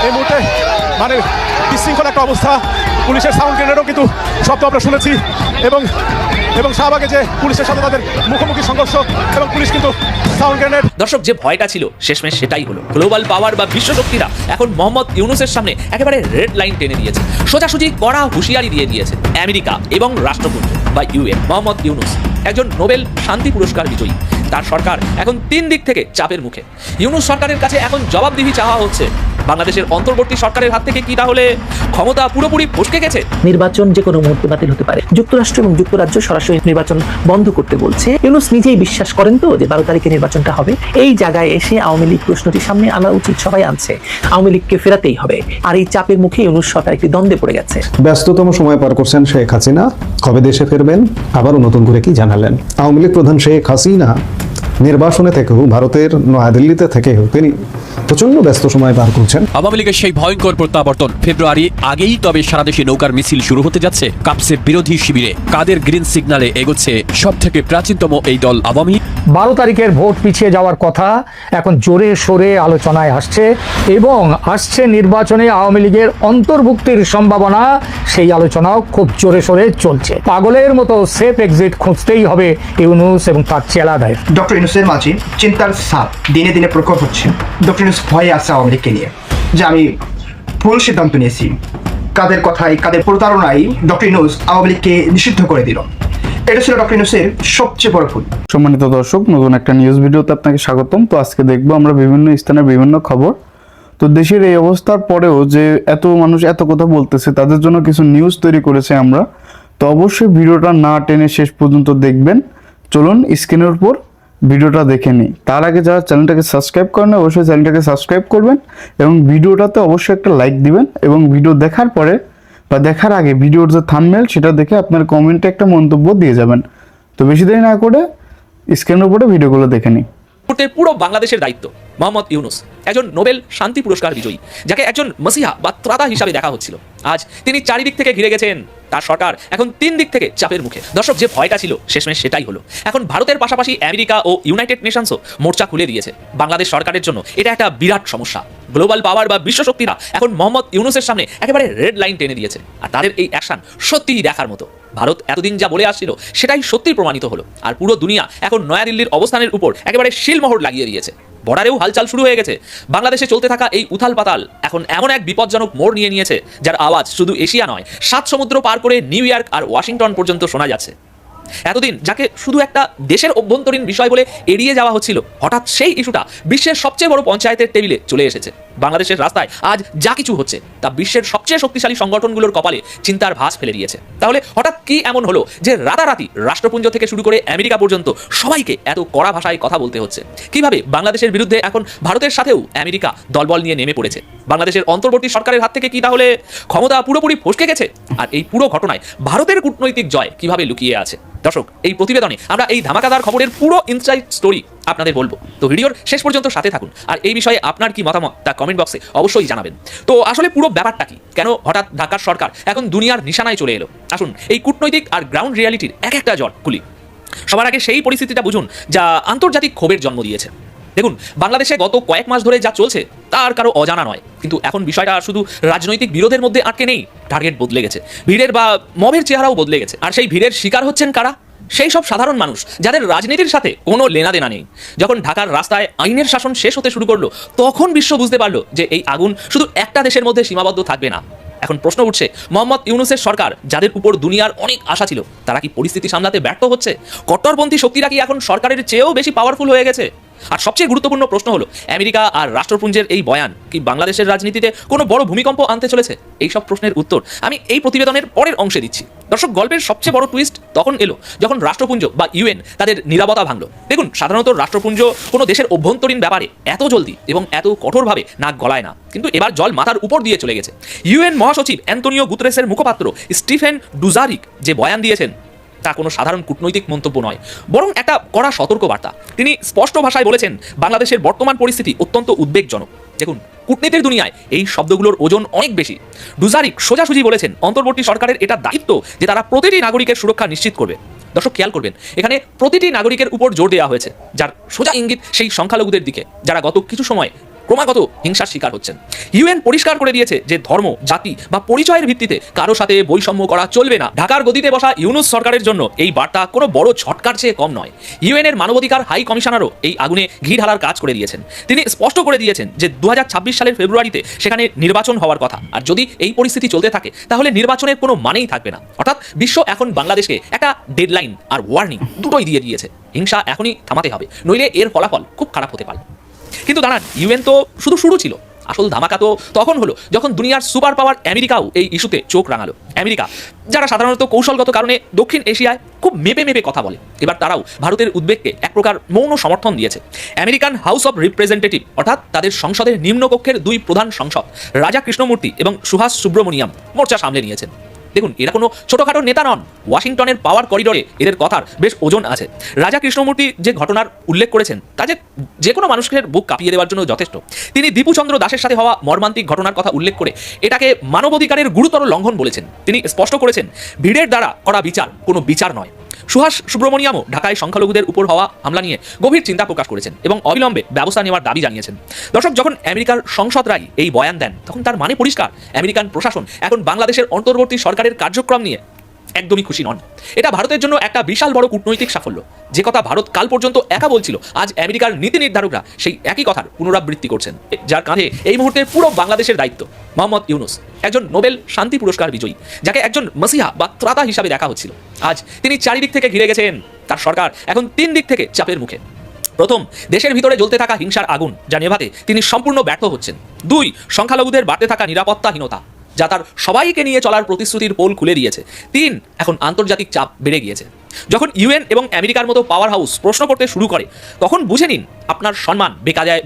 এই মুহূর্তে মানে বিশৃঙ্খল একটা অবস্থা। পুলিশের সাউন্ড গ্রেনেডও কিন্তু শব্দ আমরা শুনেছি এবং এবং শাহবাগে যে পুলিশের সাথে তাদের মুখোমুখি সংঘর্ষ এবং পুলিশ কিন্তু সাউন্ড গ্রেনেড। দর্শক, যে ভয়টা ছিল শেষমেশ সেটাই হলো। গ্লোবাল পাওয়ার বা বিশ্বশক্তিরা এখন মোহাম্মদ ইউনূসের সামনে একেবারে রেড লাইন টেনে দিয়েছে, সোজাসুজি কড়া হুঁশিয়ারি দিয়ে দিয়েছে আমেরিকা এবং রাষ্ট্রপুঞ্জ বা ইউএন। মোহাম্মদ ইউনূস একজন নোবেল শান্তি পুরস্কার বিজয়ী, তার সরকার এখন 3 দিক থেকে চাপের মুখে। ইউনূস সরকারের কাছে এখন জবাবদিহি চাওয়া হচ্ছে। বাংলাদেশের অন্তর্বর্তী সরকারের হাত থেকে কি তাহলে ক্ষমতা পুরোপুরি ফসকে গেছে? নির্বাচন যে কোনো মুহূর্তে বাতিল হতে পারে। যুক্তরাষ্ট্র এবং যুক্তরাজ্য সরাসরি নির্বাচন বন্ধ করতে বলছে। ইউনূস নিজেই বিশ্বাস করেন তো যে 12 তারিখে নির্বাচনটা হবে। এই জায়গায় এসে আওয়ামী লীগ প্রশ্নটি সামনে আনা উচিত, সবাই আনছে। আওয়ামী লীগকে ফেরাতেই হবে। আর এই চাপের মুখে ইউনূস সরকার একটি দ্বন্দ্বে পড়ে গেছে। ব্যস্ততম সময় পার করছেন শেখ হাসিনা। কবে দেশে ফিরবেন আবারও নতুন করে কি জানালেন? আওয়ামী লীগ প্রধান শেখ হাসিনা নির্বাসনে থেকেও ভারতের নয়াদিল্লিতে থেকেও তিনি প্রচন্ড ব্যস্ত সময় পার করছেন। আওয়ামী লীগের সেই ভয়ঙ্কর প্রত্যাবর্তন ফেব্রুয়ারি আগেই তবে সারা দেশে নৌকার মিছিল শুরু হতে যাচ্ছে কাপসে বিরোধী শিবিরে। কাদের গ্রিন সিগন্যালে এগোচ্ছে সব থেকে প্রাচীনতম এই দল আওয়ামী। 12 তারিখের ভোট পিছিয়ে যাওয়ার কথা এখন জোরে সোরে আলোচনায় আসছে এবং আসছে নির্বাচনে আওয়ামী লীগের অন্তর্ভুক্তির সম্ভাবনা, সেই আলোচনাও খুব জোরে সোরে চলছে। পাগলের মতো সেফ এক্সিট খুঁজতেই হবে ইউনূস এবং তার চেলাদের। ডক্টর ইউনূসের মাঝে চিন্তার ছাপ দিনে দিনে প্রকট হচ্ছে। ডক্টর ইউনূস ভয়ে আছে আওয়ামী লীগকে নিয়ে, যে আমি ভুল সিদ্ধান্ত নিয়েছি। কাদের কথায়, কাদের প্রতারণায় ডক্টর ইউনূস আওয়ামী লীগকে নিষিদ্ধ করে দিল। এটা ছিল ডক্টর ইউনূসের সবচেয়ে বড় ভুল। সম্মানিত দর্শক, নতুন একটা নিউজ ভিডিওতে আপনাকে স্বাগতম। তো আজকে দেখবো আমরা বিভিন্ন স্থানের বিভিন্ন খবর। তো দেশের এই অবস্থার পরেও যে এত মানুষ এত কথা বলতেছে, তাদের জন্য কিছু নিউজ তৈরি করেছে আমরা। তো অবশ্যই ভিডিওটা না টেনে শেষ পর্যন্ত দেখবেন। চলুন স্ক্রিনের উপর ভিডিওটা দেখে নিই। তার আগে যারা চ্যানেলটাকে সাবস্ক্রাইব করেন অবশ্যই চ্যানেলটাকে সাবস্ক্রাইব করবেন এবং ভিডিওটাতে অবশ্যই একটা লাইক দিবেন। এবং ভিডিও দেখার পরে বা দেখার আগে ভিডিওর যে থাম্বনেল সেটা দেখে আপনার কমেন্টে একটা মন্তব্য দিয়ে যাবেন। তো বেশি দেরি না করে স্ক্রিনের উপরে ভিডিওগুলো দেখে নিই। পুরো বাংলাদেশের দায়িত্ব মোহাম্মদ ইউনূস, একজন নোবেল শান্তি পুরস্কার বিজয়ী, যাকে একজন মসিহা বা ত্রাতা হিসাবে দেখা হচ্ছিল। আজ তিনি চারিদিক থেকে ঘিরে গেছেন, তার সরকার এখন 3 দিক থেকে চাপের মুখে। দর্শক, যে ভয়টা ছিল শেষমেশ সেটাই হলো। এখন ভারতের পাশাপাশি আমেরিকা ও ইউনাইটেড নেশনসও মোর্চা খুলে দিয়েছে। বাংলাদেশ সরকারের জন্য এটা একটা বিরাট সমস্যা। গ্লোবাল পাওয়ার বা বিশ্বশক্তিরা এখন মোহাম্মদ ইউনূসের সামনে একেবারে রেড লাইন টেনে দিয়েছে। আর তাদের এই অ্যাকশন সত্যিই দেখার মতো। ভারত এতদিন যা বলে আসছিল সেটাই সত্যি প্রমাণিত হলো। আর পুরো দুনিয়া এখন নয়াদিল্লির অবস্থানের উপর একেবারে শিলমোহর লাগিয়ে দিয়েছে। বর্ডারেও হালচাল শুরু হয়ে গেছে। বাংলাদেশে চলতে থাকা এই উথাল পাতাল এখন এমন এক বিপজ্জনক মোড় নিয়ে নিয়েছে, যার আওয়াজ শুধু এশিয়া নয়, 7 সমুদ্র পার করে নিউ ইয়র্ক আর ওয়াশিংটন পর্যন্ত শোনা যাচ্ছে। এতদিন যাকে শুধু একটা দেশের অভ্যন্তরীণ বিষয় বলে এড়িয়ে যাওয়া হচ্ছিল, হঠাৎ সেই ইস্যুটা বিশ্বের সবচেয়ে বড় পঞ্চায়েতের টেবিলে চলে এসেছে। বাংলাদেশের রাস্তায় আজ যা কিছু হচ্ছে তা বিশ্বের সবচেয়ে শক্তিশালী সংগঠনগুলোর কপালে চিন্তার ভাঁজ ফেলে দিয়েছে। তাহলে হঠাৎ কি এমন হলো যে রাতারাতি রাষ্ট্রপুঞ্জ থেকে শুরু করে আমেরিকা পর্যন্ত সবাইকে এত কড়া ভাষায় কথা বলতে হচ্ছে? কিভাবে বাংলাদেশের বিরুদ্ধে এখন ভারতের সাথেও আমেরিকা দলবল নিয়ে নেমে পড়েছে? বাংলাদেশের অন্তর্বর্তী সরকারের হাত থেকে কি তাহলে ক্ষমতা পুরোপুরি ফসকে গেছে? আর এই পুরো ঘটনায় ভারতের কূটনৈতিক জয় কিভাবে লুকিয়ে আছে? দর্শক, এই প্রতিবেদনে আমরা এই ধামাকাদার খবরের পুরো ইনসাইড স্টোরি আপনাদের বলবো। তো ভিডিওর শেষ পর্যন্ত সাথে থাকুন। আর এই বিষয়ে আপনার কি মতামত তা কমেন্ট বক্সে অবশ্যই জানাবেন। তো আসলে পুরো ব্যাপারটা কি, কেন হঠাৎ ঢাকার সরকার এখন দুনিয়ার নিশানায় চলে এলো? আসুন এই কূটনৈতিক আর গ্রাউন্ড রিয়ালিটির এক একটা জট খুলি। সবার আগে সেই পরিস্থিতিটা বুঝুন যা আন্তর্জাতিক ক্ষোভের জন্ম দিয়েছে। দেখুন, বাংলাদেশে গত কয়েক মাস ধরে যা চলছে তার কারো অজানা নয়, কিন্তু এখন বিষয়টা শুধু রাজনৈতিক বিরোধের মধ্যে আটকে নেই। টার্গেট বদলে গেছে, ভিড়ের বা মবের চেহারাও বদলে গেছে। আর সেই ভিড়ের শিকার হচ্ছেন কারা? সেই সব সাধারণ মানুষ যাদের রাজনীতির সাথে কোনো লেনাদেনা নেই। যখন ঢাকার রাস্তায় আইনের শাসন শেষ হতে শুরু করলো, তখন বিশ্ব বুঝতে পারলো যে এই আগুন শুধু একটা দেশের মধ্যে সীমাবদ্ধ থাকবে না। এখন প্রশ্ন উঠছে, মোহাম্মদ ইউনূসের সরকার, যাদের উপর দুনিয়ার অনেক আশা ছিল, তারা কি পরিস্থিতি সামলাতে ব্যর্থ হচ্ছে? কট্টরপন্থী শক্তিরা কি এখন সরকারের চেয়েও বেশি পাওয়ারফুল হয়ে গেছে? আর সবচেয়ে গুরুত্বপূর্ণ প্রশ্ন হলো, আমেরিকা আর রাষ্ট্রপুঞ্জের এই বয়ান কি বাংলাদেশের রাজনীতিতে কোনো বড় ভূমিকম্প আনতে চলেছে? এই সব প্রশ্নের উত্তর আমি এই প্রতিবেদনের পরের অংশে দিচ্ছি। দর্শক, গল্পের সবচেয়ে বড় টুইস্ট তখন এলো যখন রাষ্ট্রপুঞ্জ বা ইউএন তাদের নীরবতা ভাঙল। দেখুন, সাধারণত রাষ্ট্রপুঞ্জ কোনো দেশের অভ্যন্তরীণ ব্যাপারে এত জলদি এবং এত কঠোরভাবে নাক গলায় না, কিন্তু এবার জল মাথার উপর দিয়ে চলে গেছে। ইউএন মহাসচিব অ্যান্তোনিও গুতেরেসের মুখপাত্র স্টিফেন ডুজারিক যে বয়ান দিয়েছেন তা কোনো সাধারণ কূটনৈতিক মন্তব্য নয়, বরং একটা কড়া সতর্কবার্তা। তিনি স্পষ্ট ভাষায় বলেছেন, বাংলাদেশের বর্তমান পরিস্থিতি অত্যন্ত উদ্বেগজনক। দেখুন, কূটনীতির দুনিয়ায় এই শব্দগুলোর ওজন অনেক বেশি। ডুজারিক সোজাসুজি বলেছেন, অন্তর্বর্তী সরকারের এটা দায়িত্ব যে তারা প্রতিটি নাগরিকের সুরক্ষা নিশ্চিত করবে। দর্শক, খেয়াল করবেন, এখানে প্রতিটি নাগরিকের উপর জোর দেওয়া হয়েছে, যার সোজা ইঙ্গিত সেই সংখ্যালঘুদের দিকে, যারা গত কিছু সময় ক্রমাগত হিংসার শিকার হচ্ছেন। ইউএন পরিষ্কার করে দিয়েছে যে ধর্ম, জাতি বা পরিচয়ের ভিত্তিতে কারো সাথে বৈষম্য করা চলবে না। ঢাকার গদিতে বসা ইউনূস সরকারের জন্য এই বার্তা কোনো বড় ঝটকার চেয়ে কম নয়। ইউএনের মানবাধিকার হাই কমিশনারও এই আগুনে ঘি ঢালার কাজ করে দিয়েছেন। তিনি স্পষ্ট করে দিয়েছেন যে 2026 সালের ফেব্রুয়ারিতে সেখানে নির্বাচন হওয়ার কথা, আর যদি এই পরিস্থিতি চলতে থাকে তাহলে নির্বাচনের কোনো মানেই থাকবে না। অর্থাৎ বিশ্ব এখন বাংলাদেশকে একটা ডেডলাইন আর ওয়ার্নিং দুটোই দিয়ে দিয়েছে। হিংসা এখনই থামাতে হবে, নইলে এর ফলাফল খুব খারাপ হতে পারে। কিন্তু দাঁড়ান, ইউএন তো শুধু শুরু ছিল, আসল ধামাকা তো তখন হলো যখন দুনিয়ার সুপার পাওয়ার আমেরিকাও এই ইস্যুতে চোখ রাঙালো। আমেরিকা, যারা সাধারণত কৌশলগত কারণে দক্ষিণ এশিয়ায় খুব মেপে মেপে কথা বলে, এবার তারাও ভারতের উদ্বেগকে এক প্রকার মৌন সমর্থন দিয়েছে। আমেরিকান হাউস অব রিপ্রেজেন্টেটিভ অর্থাৎ তাদের সংসদের নিম্নকক্ষের দুই প্রধান সংসদ রাজা কৃষ্ণমূর্তি এবং সুভাষ সুব্রমণিয়াম মোর্চা সামলে নিয়েছেন। দেখুন, এরা কোনো ছোটখাটো নেতা নন। ওয়াশিংটনের পাওয়ার করিডোরে এদের কথার বেশ ওজন আছে। রাজা কৃষ্ণমূর্তি যে ঘটনার উল্লেখ করেছেন তা যে কোনো মানুষের বুক কাঁপিয়ে দেওয়ার জন্য যথেষ্ট। তিনি দীপুচন্দ্র দাসের সাথে হওয়া মর্মান্তিক ঘটনার কথা উল্লেখ করে এটাকে মানবাধিকারের গুরুতর লঙ্ঘন বলেছেন। তিনি স্পষ্ট করেছেন, ভিড়ের দ্বারা করা বিচার কোনো বিচার নয়। সুভাষ সুব্রমণিয়ামও ঢাকায় সংখ্যালঘুদের উপর হওয়া হামলা নিয়ে গভীর চিন্তা প্রকাশ করেছেন এবং অবিলম্বে ব্যবস্থা নেওয়ার দাবি জানিয়েছেন। দর্শক, যখন আমেরিকার সংসদরাই এই বয়ান দেন তখন তার মানে পরিষ্কার, আমেরিকান প্রশাসন এখন বাংলাদেশের অন্তর্বর্তী সরকারের কার্যক্রম নিয়ে একদমই খুশি নন। এটা ভারতের জন্য একটা বিশাল বড় কূটনৈতিক সাফল্য। যে কথা ভারত কাল পর্যন্ত একা বলছিল, আজ আমেরিকার নীতি নির্ধারকরা সেই একই কথার পুনরাবৃত্তি করছেন, যার কাঁধে এই মুহূর্তে পুরো বাংলাদেশের দায়িত্ব। মোহাম্মদ ইউনূস, একজন নোবেল শান্তি পুরস্কার বিজয়ী, যাকে একজন মসিহা বা ত্রাতা হিসাবে দেখা হচ্ছিল, আজ তিনি চারিদিক থেকে ঘিরে গেছেন। তার সরকার এখন 3 দিক থেকে চাপের মুখে। প্রথম, দেশের ভিতরে জ্বলতে থাকা হিংসার আগুন, যা নেভাতে তিনি সম্পূর্ণ ব্যর্থ হচ্ছেন। 2, সংখ্যালঘুদের বাড়তে থাকা নিরাপত্তাহীনতা, যা তার সবাইকে নিয়ে চলার প্রতিশ্রুতির পোল খুলে দিয়েছে। 3, এখন আন্তর্জাতিক চাপ বেড়ে গিয়েছে। যখন ইউএন এবং আমেরিকার মতো পাওয়ার হাউস প্রশ্ন করতে শুরু করে তখন বুঝে নিন আপনার সম্মান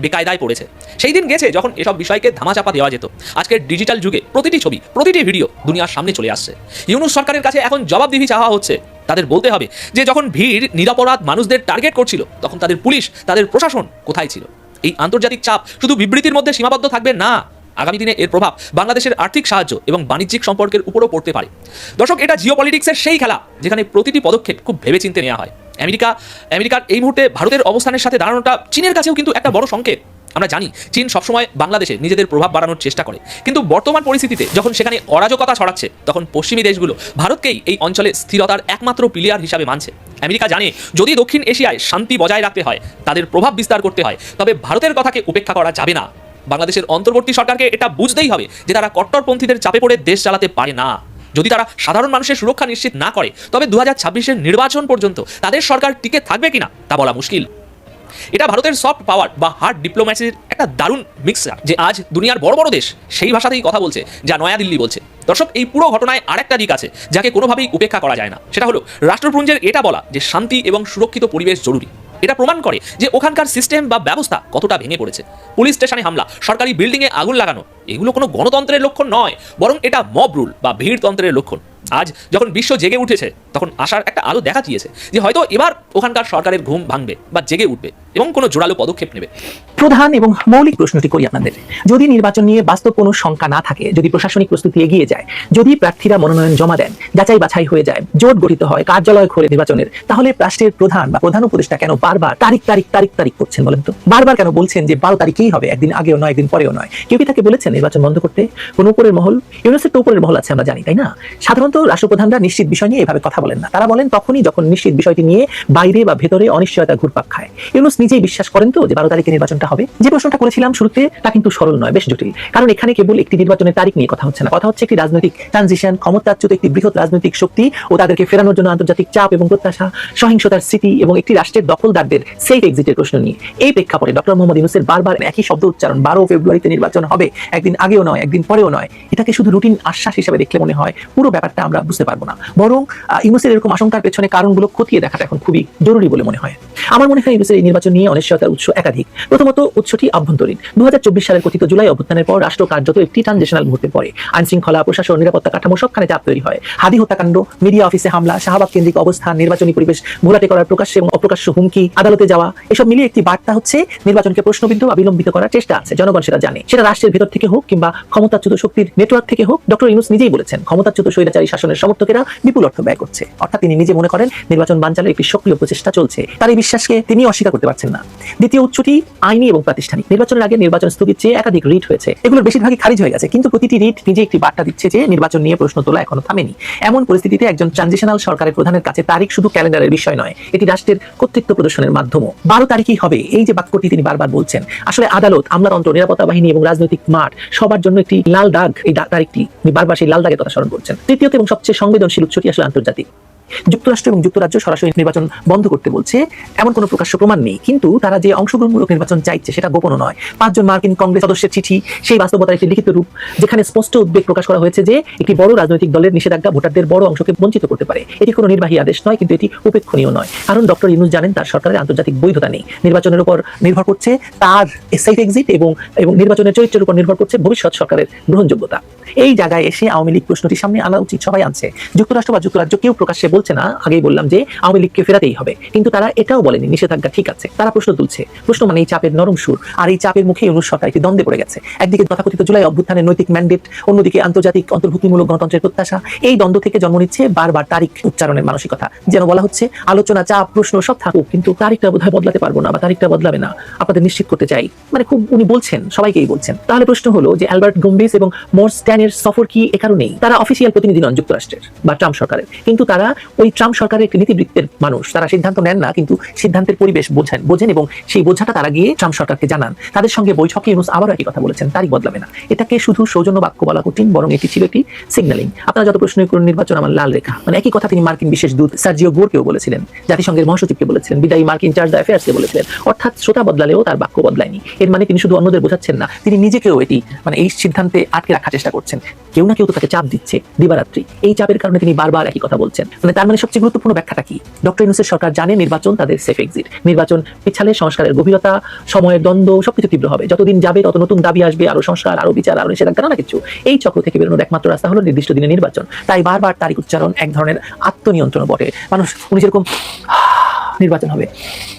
বেকায়দায় পড়েছে। সেই দিন গেছে যখন এসব বিষয়কে ধামাচাপা দেওয়া যেত। আজকের ডিজিটাল যুগে প্রতিটি ছবি, প্রতিটি ভিডিও দুনিয়ার সামনে চলে আসছে। ইউনূস সরকারের কাছে এখন জবাবদিহি চাওয়া হচ্ছে। তাদের বলতে হবে যে যখন ভিড় নিরপরাধ মানুষদের টার্গেট করছিল তখন তাদের পুলিশ, তাদের প্রশাসন কোথায় ছিল। এই আন্তর্জাতিক চাপ শুধু বিবৃতির মধ্যে সীমাবদ্ধ থাকবে না, আগামী দিনে এর প্রভাব বাংলাদেশের আর্থিক সাহায্য এবং বাণিজ্যিক সম্পর্কের উপরও পড়তে পারে। দর্শক, এটা জিওপলিটিক্সের সেই খেলা যেখানে প্রতিটি পদক্ষেপ খুব ভেবেচিন্তে নেওয়া হয়। আমেরিকার এই মুহূর্তে ভারতের অবস্থানের সাথে দাঁড়ানোটা চীনের কাছেও কিন্তু একটা বড় সংকেত। আমরা জানি চীন সবসময় বাংলাদেশে নিজেদের প্রভাব বাড়ানোর চেষ্টা করে, কিন্তু বর্তমান পরিস্থিতিতে যখন সেখানে অরাজকতা ছড়াচ্ছে তখন পশ্চিমী দেশগুলো ভারতকেই এই অঞ্চলে স্থিরতার একমাত্র প্লেয়ার হিসাবে মানছে। আমেরিকা জানে যদি দক্ষিণ এশিয়ায় শান্তি বজায় রাখতে হয়, তাদের প্রভাব বিস্তার করতে হয়, তবে ভারতের কথাকে উপেক্ষা করা যাবে না। বাংলাদেশের অন্তর্বর্তী সরকারকে এটা বুঝতেই হবে যে তারা কট্টরপন্থীদের চাপে পড়ে দেশ চালাতে পারে না। যদি তারা সাধারণ মানুষের সুরক্ষা নিশ্চিত না করে তবে 2026-এর নির্বাচন পর্যন্ত তাদের সরকার টিকে থাকবে কিনা তা বলা মুশকিল। এটা ভারতের সফট পাওয়ার বা হার্ড ডিপ্লোম্যাসির একটা দারুণ মিক্সার, যে আজ দুনিয়ার বড় বড় দেশ সেই ভাষাতেই কথা বলছে যা নয়াদিল্লি বলছে। দর্শক, এই পুরো ঘটনায় আরেকটা দিক আছে যাকে কোনোভাবেই উপেক্ষা করা যায় না। সেটা হলো রাষ্ট্রপুঞ্জের এটা বলা যে শান্তি এবং সুরক্ষিত পরিবেশ জরুরি। এটা প্রমাণ করে যে ওখানকার সিস্টেম বা ব্যবস্থা কতটা ভেঙে পড়েছে। পুলিশ স্টেশনে হামলা, সরকারি বিল্ডিংয়ে আগুন লাগানো, এগুলো কোনো গণতন্ত্রের লক্ষণ নয়, বরং এটা মব রুল বা ভিড়তন্ত্রের লক্ষণ। আজ যখন বিশ্ব জেগে উঠেছে তখন আশার একটা আলো দেখা দিয়েছে যে হয়তো এবার ওখানকার সরকারের ঘুম ভাঙবে বা জেগে উঠবে এবং কোনো জোরালো পদক্ষেপ নেবে। প্রধান এবং মৌলিক প্রশ্নটি করি আপনাদের, যদি নির্বাচন নিয়ে বাস্তব কোনো শঙ্কা না থাকে, যদি প্রশাসনিক প্রস্তুতি এগিয়ে যায়, যদি প্রার্থীরা মনোনয়ন জমা দেন, যাচাই বাছাই হয়ে যায়, জোট গঠিত হয়, কার্যালয় খোলে নির্বাচনের, তাহলে রাষ্ট্রের প্রধান বা প্রধান উপদেষ্টা কেন বারবার তারিখ করছেন বলেন তো? বারবার কেন বলছেন যে 12 তারিখেই হবে, একদিন আগেও নয়, একদিন পরেও নয়? কেউ কি তাকে বলেছেন নির্বাচন বন্ধ করতে? কোন উপরের মহল? ইউনূসের তো উপরের মহল আছে, আমরা জানি, তাই না? সাধারণত রাষ্ট্রপ্রধানরা নিশ্চিত বিষয় নিয়ে এভাবে কথা বলেন না। তারা বলেন তখনই যখন নিশ্চিত বিষয়টি নিয়ে বাইরে বা ভেতরে অনিশ্চয়তা ঘুরপাক খায়। ইউনূস নিজেই বিশ্বাস করেন তো যে 12 তারিখে নির্বাচনটা হবে? যে প্রশ্নটা করেছিলাম শুরুতে তা কিন্তু সরল নয়, বেশ জটিল। কারণ এখানে কেবল একটি নির্বাচনের তারিখ নিয়ে কথা হচ্ছে না, কথা হচ্ছে একটি রাজনৈতিক ট্রানজিশন, ক্ষমতাচ্যুত একটি বৃহৎ রাজনৈতিক শক্তি ও তাদেরকে ফেরানোর জন্য আন্তর্জাতিক চাপ এবং প্রত্যাশা, সহিংসতার স্মৃতি এবং একটি রাষ্ট্রের দখলদারদের সেফ এক্সিটের প্রশ্ন নিয়ে। এই প্রেক্ষাপটে ডক্টর মোহাম্মদ ইউনূসের বারবার একই শব্দ উচ্চারণ, 12 ফেব্রুয়ারিতে নির্বাচন হবে, একদিন আগেও নয়, একদিন পরেও নয়, এটাকে শুধু রুটিন আশ্বাস হিসেবে দেখলে মনে হয় পুরো ব্যাপারটা আমরা বুঝতে পারবো না। বরং ইউনূসের এরকম আশঙ্কার পেছনে কারণগুলো খতিয়ে দেখাটা এখন খুবই জরুরি বলে মনে হয়। আমার মনে হয় ইউনূসের এই নির্বাচন নিয়ে অনিশ্চয়তার উৎস একাধিক। প্রথমত, উৎসটি অভ্যন্তরীণ। 2024 সালের কথিত জুলাই অভ্যুত্থানের পর রাষ্ট্র কার্যত একটি ট্রানজিশনাল মুহূর্তে পড়ে। আইন শৃঙ্খলা, প্রশাসন, নিরাপত্তা কাঠামো সবখানে চাপ তৈরি হয়। হাদি হত্যাকাণ্ড, মিডিয়া অফিসে হামলা, শাহবাগ কেন্দ্রিক অবস্থান, নির্বাচনী পরিবেশ ঘোলাটে করার প্রকাশ্যে এবং অপ্রকাশ্য হুমকি, আদালতে যাওয়া, এসব মিলিয়ে একটি বার্তা হচ্ছে নির্বাচনকে প্রশ্নবিদ্ধ বা বিলম্বিত করার চেষ্টা আছে। জনগণ সেটা জানে, সেটা রাষ্ট্রের ভেতর থেকে হোক কিংবা ক্ষমতাচ্যুত শক্তির নেটওয়ার্ক থেকে হোক, ডক্টর ইউনূস নিজেই বলেছেন ক্ষমতাচ্যুত স্বৈরাচারী শাসনের সমর্থকেরা বিপুল অর্থ ব্যয় করছে। অর্থাৎ তিনি নিজে মনে করেন নির্বাচন বানচালের একটি সক্রিয় প্রচেষ্টা চলছে। তার এই বিশ্বাসকে তিনি অস্বীকার করতে পারছেন না। দ্বিতীয় উৎসটি আইনি এবং প্রাতিষ্ঠানিক। নির্বাচনের আগে নির্বাচন স্থগিত চেয়ে একাধিক রিট হয়েছে, এগুলোর বেশিরভাগই খারিজ হয়ে গেছে, কিন্তু প্রতিটি রিট নিজে একটি বার্তা দিচ্ছে যে নির্বাচন নিয়ে প্রশ্ন তোলা এখনো থামেনি। এমন পরিস্থিতিতে একজন ট্রানজিশনাল সরকারের প্রধানের কাছে তারিখ শুধু ক্যালেন্ডারের বিষয় নয়, এটি রাষ্ট্রের কর্তৃত্ব প্রদর্শনের মাধ্যমও। 12 তারিখই হবে এই যে বাক্যটি তিনি বারবার বলছেন, আসলে আদালত, আমলাতন্ত্র, নিরাপত্তা বাহিনী এবং রাজনৈতিক মাঠ সবার জন্য একটি লাল দাগ। এই তারিখটি তিনি বারবার সেই লাল দাগের কথা স্মরণ করছেন। তৃতীয়ত এবং সবচেয়ে সংবেদনশীল উৎসটি আসলে আন্তর্জাতিক। যুক্তরাষ্ট্র এবং যুক্তরাজ্য সরাসরি নির্বাচন বন্ধ করতে বলছে, এমন কোনো প্রকাশ্য প্রমাণ নেই, কিন্তু তারা যে অংশগ্রহণমূলক নির্বাচন চাইছে সেটা গোপনও নয়। 5 জন মার্কিন কংগ্রেস সদস্যের চিঠি সেই বাস্তবতার একটি লিখিত রূপ, যেখানে স্পষ্ট উদ্বেগ প্রকাশ করা হয়েছে যে একটি বড় রাজনৈতিক দলের নিষেধাজ্ঞা ভোটারদের বড় অংশকে বঞ্চিত করতে পারে। এটি কোনো নির্বাহী আদেশ নয়, কিন্তু এটি উপেক্ষণীয় নয়, কারণ ডক্টর ইউনূস জানেন তার সরকারের আন্তর্জাতিক বৈধতা নেই। নির্বাচনের উপর নির্ভর করছে তার সেফ এক্সিট এবং নির্বাচনের চরিত্রের উপর নির্ভর করছে ভবিষ্যৎ সরকারের গ্রহণযোগ্যতা। এই জায়গায় এসে আওয়ামী লীগ প্রশ্নটি সামনে আনা উচিত, সবাই আনছে। যুক্তরাষ্ট্র বা যুক্তরাজ্য কেউ প্রকাশ্যে বলছে না, আগেই বললাম যে আওয়ামী লীগকে ফেরাতেই হবে, কিন্তু তারা এটাও বলেনি নিষেধাজ্ঞা ঠিক আছে। তারা প্রশ্ন তুলছে, প্রশ্ন মানে এই চাপের নরম সুর, আর এই চাপের মুখে ইউনূস সরকার একটি দ্বন্দ্বে পড়ে গেছে। একদিকে তথাকথিত জুলাই অভ্যুত্থানের নৈতিক ম্যান্ডেট, অন্যদিকে আন্তর্জাতিক অন্তর্ভুক্তিমূলক গণতন্ত্রের প্রত্যাশা। এই দ্বন্দ্ব থেকে জন্ম নিচ্ছে বারবার তারিখ উচ্চারণের মানসিকতা, যেন বলা হচ্ছে আলোচনা, চাপ, প্রশ্ন সব থাকুক, কিন্তু তারিখটা বোধহয় বদলাতে পারবো না বা তারিখটা বদলাবে না, আপনাদের নিশ্চিত করতে চাই। মানে খুব উনি বলছেন, সবাইকেই বলছেন। তাহলে প্রশ্ন হলো যে অ্যালবার্ট গোম্বেস এবং মোরস্ট্যানের সফর কি এ কারণেই? তারা অফিসিয়াল প্রতিনিধি নন যুক্তরাষ্ট্রের বা ট্রাম্প সরকারের, কিন্তু তারা ওই ট্রাম্প সরকারের একটি নীতিবৃত্তের মানুষ। তারা সিদ্ধান্ত নেন না, কিন্তু সিদ্ধান্তের পরিবেশ বোঝেন এবং সেই বোঝাটা তারা গিয়ে ট্রাম্প সরকারকে জানান। তাদের সঙ্গে বৈঠকে ইউনূস আবারও একই কথা বলেছেন, তারিখ বদলাবে না। এটাকে শুধু সৌজন্য বাক্য বলা কঠিন, বরং এটি ছিল একটি সিগন্যালিং। আপনারা যত প্রশ্নই করুন, নির্বাচন আমার লাল রেখা। মানে একই কথা তিনি মার্কিন বিশেষ দূত সার্জিও গোরকেও বলেছিলেন, জাতিসংঘের মহাসচিবকে বলেছিলেন, বিদায়ী মার্কিন চার্জ দ্য অ্যাফেয়ার্সকে বলেছিলেন। অর্থাৎ শ্রোতা বদলালেও তার বাক্য বদলায়নি। এর মানে তিনি শুধু অন্যদের বোঝাচ্ছেন না, তিনি নিজেকেও এটি এই সিদ্ধান্তে আটকে রাখার চেষ্টা করছেন। কেউ না কেউ তো তাকে চাপ দিচ্ছে দিবারাত্রি। এই চাপের কারণে তিনি বারবার একই কথা বলছেন। তার মানে সবচেয়ে গুরুত্বপূর্ণ ব্যাখ্যাটা কি? ডক্টর ইউনূসের সরকার জানে নির্বাচন তাদের সেফ এক্সিট। নির্বাচন পিছালে সংস্কারের গভীরতা, সময়ের দ্বন্দ্ব সবকিছু তীব্র হবে। যতদিন যাবে তত নতুন দাবি আসবে, আরো সংস্কার, আরো বিচার, আরো নিষেধাজ্ঞা, না কিছু। এই চক্র থেকে বেরোনোর একমাত্র রাস্তা হলো নির্দিষ্ট দিনে নির্বাচন। তাই বারবার তারিখ উচ্চারণ এক ধরনের আত্মনিয়ন্ত্রণ বটে। মানুষ উনি যেরকম নির্বাচন হবে,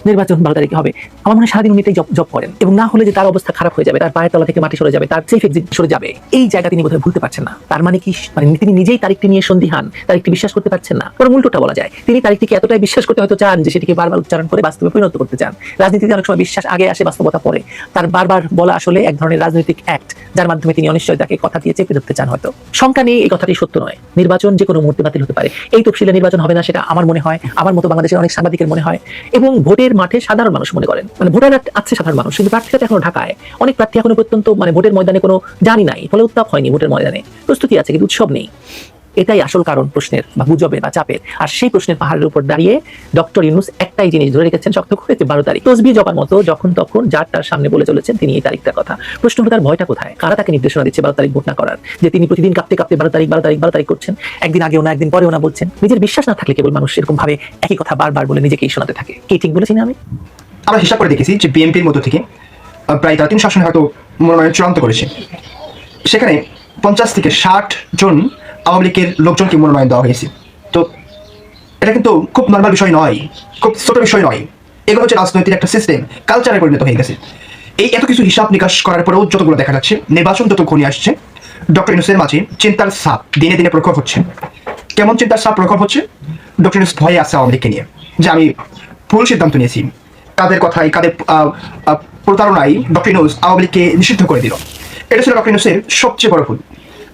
নির্বাচন 12 তারিখে হবে, আমার মনে হয় সারাদিন উনি এটাই জব করেন, এবং না হলে যে তার অবস্থা খারাপ হয়ে যাবে, তার পায়ের তলা থেকে মাটি সরে যাবে, তার সেফ এক্সিট সরে যাবে, এই জায়গা তিনি বোধহয় ভুলতে পারছেন না। তার মানে কি? মানে তিনি নিজেই তারিখটি নিয়ে সন্দিহান, তারিখটি বিশ্বাস করতে পারছেন না। বরং উল্টোটা বলা যায়, তিনি তারিখটিকে এতটাই বিশ্বাস করতে হয়তো চান যে সেটিকে বারবার উচ্চারণ করে বাস্তবে পরিণত করতে চান। রাজনীতিতে অনেক সময় বিশ্বাস আগে আসে, বাস্তবতা পরে। তার বারবার বলা আসলে এক ধরনের রাজনৈতিক অ্যাক্ট, যার মাধ্যমে তিনি অনিশ্চয়তাকে কথা দিয়ে চেপে ধরতে চান হয়তো। শঙ্কা নেই, এই কথাটি সত্য নয়। নির্বাচন যে কোনো মুহূর্তে বাতিল হতে পারে। এই তফসিলে নির্বাচন হবে না, সেটা আমার মনে হয়, আমার মতো বাংলাদেশের অনেক সাংবাদিকের মনে হয়, এবং ভোটের মাঠে সাধারণ মানুষ মনে করেন। মানে ভোটার আছে সাধারণ মানুষ, কিন্তু প্রার্থীরা এখনো ঢাকায়। অনেক প্রার্থী এখনো পর্যন্ত ভোটের ময়দানে কোনো জানি নাই, ফলে উত্তাপ হয়নি ভোটের ময়দানে। প্রস্তুতি আছে, কিন্তু উৎসব নেই। এটাই আসল কারণ প্রশ্নের বা গুজবের বা চাপের। আর সেই প্রশ্নের পাহাড়ের উপর দাঁড়িয়ে ডক্টর ইউনূস একটাই জিনিস ধরে রেখেছেন শক্ত করে, 12 তারিখ। তসবিহ জপার মতো যখন তখন যার তার সামনে বলে চলেছেন তিনি এই তারিখটার কথা। প্রশ্ন হলো তার ভয়টা কোথায়? কারা তাকে নির্দেশনা দিচ্ছে 12 তারিখ ভোট না করার? যে তিনি প্রতিদিন কাঁপতে কাঁপতে 12 তারিখ 12 তারিখ 12 তারিখ করছেন, একদিন আগেও না, একদিন পরেও না বলছেন। নিজের বিশ্বাস না থাকলে কেবল মানুষ এরকম ভাবে একই কথা বারবার বলে নিজেকেই শোনাতে থাকে। কি ঠিক বলেছি না আমি? আমরা হিসাব করে দেখেছি যে বিএনপির মধ্য থেকে প্রায় 3 শাসনে হয়তো মনোনয়ন চূড়ান্ত করেছে। সেখানে 50 থেকে 60 জন আওয়ামী লীগের লোকজনকে মনোনয়ন দেওয়া হয়েছে। তো এটা কিন্তু খুব নর্মাল বিষয় নয়, খুব ছোট বিষয় নয়। এগুলো হচ্ছে রাজনৈতিক একটা সিস্টেম, কালচারে পরিণত হয়ে গেছে। এই এত কিছু হিসাব নিকাশ করার পরেও যতগুলো দেখা যাচ্ছে, নির্বাচন যত ঘনিয়ে আসছে, ডক্টর ইউনূসের মাঝে চিন্তার ছাপ দিনে দিনে প্রখর হচ্ছে। কেমন চিন্তার ছাপ প্রখর হচ্ছে? ডক্টর ইউনূস ভয়ে আছে আওয়ামী লীগকে নিয়ে, যে আমি ভুল সিদ্ধান্ত নিয়েছি। কাদের কথায়, কাদের প্রতারণায় ডক্টর ইউনূস আওয়ামী লীগকে নিষিদ্ধ করে দিল। এটা ছিল ডক্টর ইউনূসের সবচেয়ে বড় ভুল।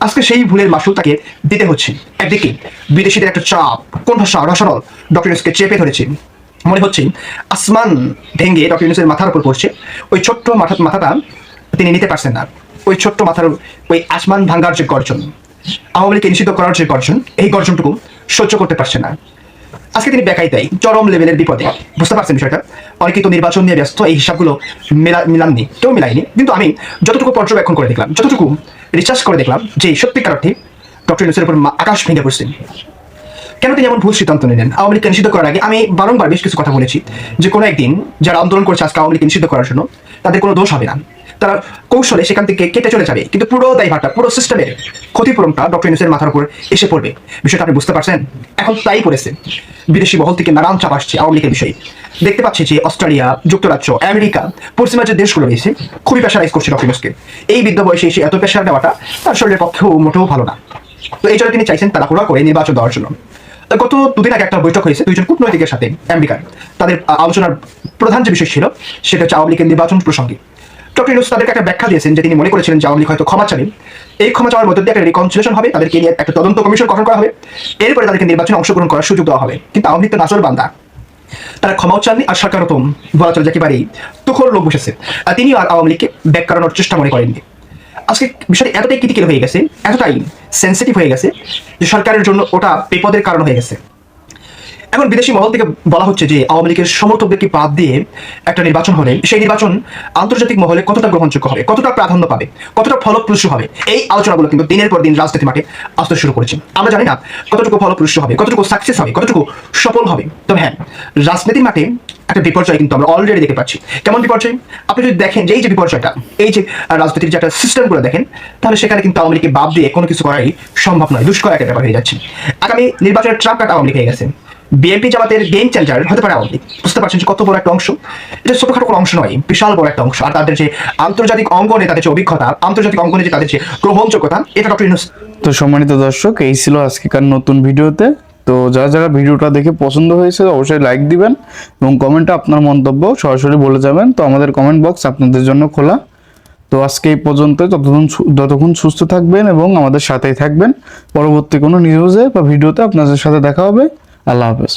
আজকে সেই ভুলের মাসুল তাকে দিতে হচ্ছে। একদিকে বিদেশিদের একটা চাপ, কোণঠাসা রসাল ডক্টর ইউনূসকে চেপে ধরেছে। মনে হচ্ছে আসমান ভেঙে ডক্টর ইউনূসের মাথার উপর পড়ছে। ওই ছোট্ট মাথাটা তিনি নিতে পারছেন না। ওই ছোট্ট মাথার ওই আসমান ভাঙ্গার যে গর্জন, আওয়ামী লীগকে নিষিদ্ধ করার যে গর্জন, এই গর্জনটুকু সহ্য করতে পারছে না। আজকে তিনি বেকাই দেয়, চরম লেভেলের বিপদে। বুঝতে পারছেন বিষয়টা? অনেকেই তো নির্বাচন নিয়ে ব্যস্ত, এই হিসাবগুলো মিলাননি, কেউ মিলায়নি। কিন্তু আমি যতটুকু পর্যবেক্ষণ করে দেখলাম, যতটুকু রিসার্চ করে দেখলাম, যে সত্যিকার অর্থে ডক্টর ইউনূসের উপর আকাশ ভেঙে পড়ছে। কেন তিনি এমন ভুল সিদ্ধান্ত নিলেন? আওয়ামী লীগকে নিষিদ্ধ করার আগে আমি বারংবার বেশ কিছু কথা বলেছি যে কোনো একদিন যারা আন্দোলন করছে আজকে আওয়ামী লীগকে নিষিদ্ধ করার জন্য, তাদের কোনো দোষ হবে না। তারা কৌশলে সেখান থেকে কেটে চলে যাবে, কিন্তু পুরো দায়ভারটা, পুরো সিস্টেমের ক্ষতিপূরণটা ডক্টর ইউনূসের মাথার উপর এসে পড়বে। বিষয়টা আপনি বুঝতে পারছেন? এখন তাই পড়েছে, বিদেশি মহল থেকে নানান চাপ আসছে আওয়ামী লীগের বিষয়ে। দেখতে পাচ্ছি যে অস্ট্রেলিয়া, যুক্তরাজ্য, আমেরিকা, পশ্চিমা যে দেশগুলো রয়েছে খুবই প্রেশারাইজ করছে ডক্টর ইউনূসকে। এই বৃদ্ধ বয়সে এসে এত প্রেশার দেওয়াটা তার শরীরের পক্ষেও মোটেও ভালো না। তো এই জন্য তিনি চাইছেন তাড়াহুড়া করে নির্বাচন দেওয়ার জন্য। গত দুদিন আগে একটা বৈঠক হয়েছে দুইজন কূটনৈতিকের সাথে আমেরিকার। তাদের আলোচনার প্রধান যে বিষয় ছিল সেটা হচ্ছে আওয়ামী লীগের নির্বাচন প্রসঙ্গে। ডক্টর ইউনূস তাদেরকে একটা ব্যাখ্যা দিয়েছেন যে তিনি মনে করেছিলেন যে আওয়ামী লীগ হয়তো ক্ষমা চাবে, এই ক্ষমা চাওয়ার মধ্যে দিয়ে একটা রিকনসিলিয়েশন হবে, তাদেরকে নিয়ে একটা তদন্ত কমিশন গঠন করা হবে, এরপরে তাদেরকে নির্বাচনে অংশগ্রহণ করার সুযোগ দেওয়া হবে। কিন্তু আওয়ামী লীগ তো নাসর বান্দা, তারা ক্ষমাও চাননি, আর সরকারও তো বলা চলে একেবারেই তুখোর লোক বসেছে। তিনি আর আওয়ামী লীগকে ব্যাক করানোর চেষ্টা মনে করেননি। আজকে বিষয়টা এতটাই ক্রিটিক্যাল হয়ে গেছে, এতটাই সেন্সিটিভ হয়ে গেছে যে সরকারের জন্য ওটা বিপদের কারণ হয়ে গেছে। এখন বিদেশি মহল থেকে বলা হচ্ছে যে আওয়ামী লীগের সমর্থকদেরকে বাদ দিয়ে একটা নির্বাচন হলে সেই নির্বাচন আন্তর্জাতিক মহলে কতটা গ্রহণযোগ্য হবে, কতটা প্রাধান্য পাবে, কতটা ফলপ্রসূ হবে, এই আলোচনাগুলো কিন্তু দিনের পর দিন রাজনীতি মাঠে আসতে শুরু করেছে। আমরা জানি না কতটুকু ফলপ্রসূ হবে, কতটুকু সাকসেস হবে, কতটুকু সফল হবে। তবে হ্যাঁ, রাজনীতির মাঠে একটা বিপর্যয় কিন্তু আমরা অলরেডি দেখতে পাচ্ছি। কেমন বিপর্যয়? আপনি যদি দেখেন যে এই যে বিপর্যয়টা, এই যে রাজনীতির যে একটা সিস্টেমগুলো দেখেন, তাহলে সেখানে কিন্তু আওয়ামী লীগকে বাদ দিয়ে কোনো কিছু করাই সম্ভব নয়, দুষ্কর একটা ব্যাপার হয়ে যাচ্ছে। আগামী নির্বাচনের ট্রাম্প কার্ড আওয়ামী লীগ হয়ে গেছে। বিএনপি জামাতের গেম চেঞ্জার হতে পারে আওয়ামী লীগ। বুঝতে পারছেন যে কত বড় একটা অংশ? এটা ছোটখাটো কোনো অংশ নয়, বিশাল বড় একটা অংশ। আর তাদের যে আন্তর্জাতিক অঙ্গনে তাদের যে অভিজ্ঞতা, আন্তর্জাতিক অঙ্গনে যে তাদের যে গ্রহণযোগ্যতা, এটা ডক্টর ইউনূস। তো সম্মানিত দর্শক, এই ছিল আজকেকার নতুন ভিডিওতে। তো যারা যারা ভিডিওটা দেখে পছন্দ হয়েছে অবশ্যই লাইক দিবেন এবং কমেন্টে আপনার মন্তব্য সরাসরি বলে যাবেন। তো আমাদের কমেন্ট বক্স আপনাদের জন্য খোলা। তো আজকে এই পর্যন্ত, যতক্ষণ সুস্থ থাকবেন এবং আমাদের সাথেই থাকবেন। পরবর্তী কোনো নিউজে বা ভিডিওতে আপনাদের সাথে দেখা হবে। আল্লাহ হাফেজ।